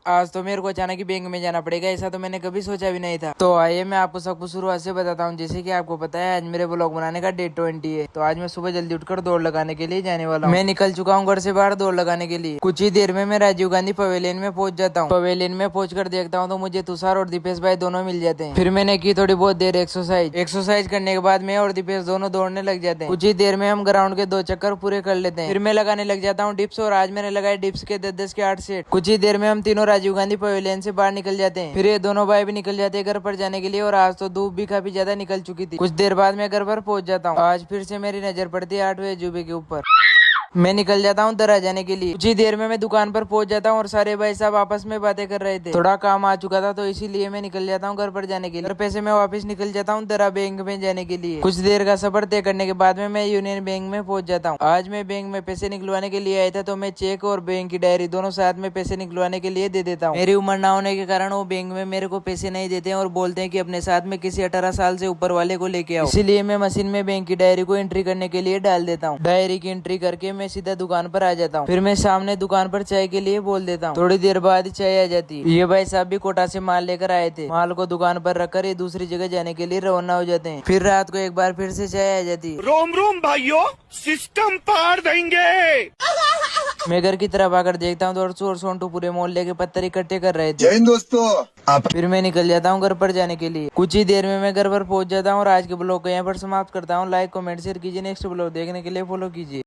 आज तो मेरे को अचानक ही बैंक में जाना पड़ेगा, ऐसा तो मैंने कभी सोचा भी नहीं था। तो आइए मैं आपको सब कुछ शुरुआत से बताता हूँ। जैसे कि आपको पता है आज मेरे ब्लॉग बनाने का डेट 20 है, तो आज मैं सुबह जल्दी उठकर दौड़ लगाने के लिए जाने वाला हूँ। मैं निकल चुका हूँ घर से बाहर दौड़ लगाने के लिए। कुछ ही देर में मैं राजीव गांधी पवेलियन में पहुंच जाता हूँ। पवेलियन में पहुंचकर देखता हूँ तो मुझे तुषार और दीपेश भाई दोनों मिल जाते हैं। फिर मैंने की थोड़ी बहुत देर एक्सरसाइज करने के बाद मैं और दीपेश दोनों दौड़ने लग जाते हैं। कुछ ही देर में हम ग्राउंड के 2 चक्कर पूरे कर लेते हैं। फिर मैं लगाने लग जाता हूँ डिप्स, और आज मैंने लगाए डिप्स के 10-10 के 8 सेट। कुछ ही देर में हम तीनों राजीव गांधी पवेलियन से बाहर निकल जाते हैं। फिर ये दोनों भाई भी निकल जाते हैं घर पर जाने के लिए, और आज तो धूप भी काफी ज्यादा निकल चुकी थी। कुछ देर बाद मैं घर पर पहुंच जाता हूँ। आज फिर से मेरी नजर पड़ती है 8वें अजूबे के ऊपर। मैं निकल जाता हूँ दरा जाने के लिए। कुछ ही देर में मैं दुकान पर पहुंच जाता हूँ और सारे भाई साहब आपस में बातें कर रहे थे। थोड़ा काम आ चुका था तो इसीलिए मैं निकल जाता हूँ घर पर जाने के लिए। घर पे से मैं वापस निकल जाता हूँ दरा बैंक में जाने के लिए। कुछ देर का सफर तय करने के बाद में मैं यूनियन बैंक में पहुंच जाता हूँ। आज मैं बैंक में पैसे निकलवाने के लिए आया था, तो मैं चेक और बैंक की डायरी दोनों साथ में पैसे निकलवाने के लिए दे देता हूँ। मेरी उम्र ना होने के कारण वो बैंक में मेरे को पैसे नहीं देते हैं और बोलते हैं कि अपने साथ में किसी 18 साल से ऊपर वाले को लेके आओ। इसीलिए मैं मशीन में बैंक की डायरी को एंट्री करने के लिए डाल देता हूँ। डायरी की एंट्री करके मैं सीधा दुकान आ जाता हूँ। फिर मैं सामने दुकान पर चाय के लिए बोल देता हूँ। थोड़ी देर बाद ही चाय आ जाती है। ये भाई साहब भी कोटा से माल लेकर आए थे। माल को दुकान पर रखकर ये दूसरी जगह जाने के लिए रवाना हो जाते हैं। फिर रात को एक बार फिर से चाय आ जाती है। रोम रोम भाइयों, सिस्टम पार देंगे। मैं घर की तरफ आकर देखता हूँ तो अर्चू और सोनटू पूरे मोहल्ले के पत्थर इकट्ठे कर रहे थे। जय हिंद दोस्तों। फिर मैं निकल जाता हूँ घर पर जाने के लिए। कुछ ही देर में मैं घर पर पहुंच जाता हूँ और आज के ब्लॉग को यहाँ पर समाप्त करता हूँ। लाइक कमेंट शेयर कीजिए। नेक्स्ट ब्लॉग देखने के लिए फॉलो कीजिए।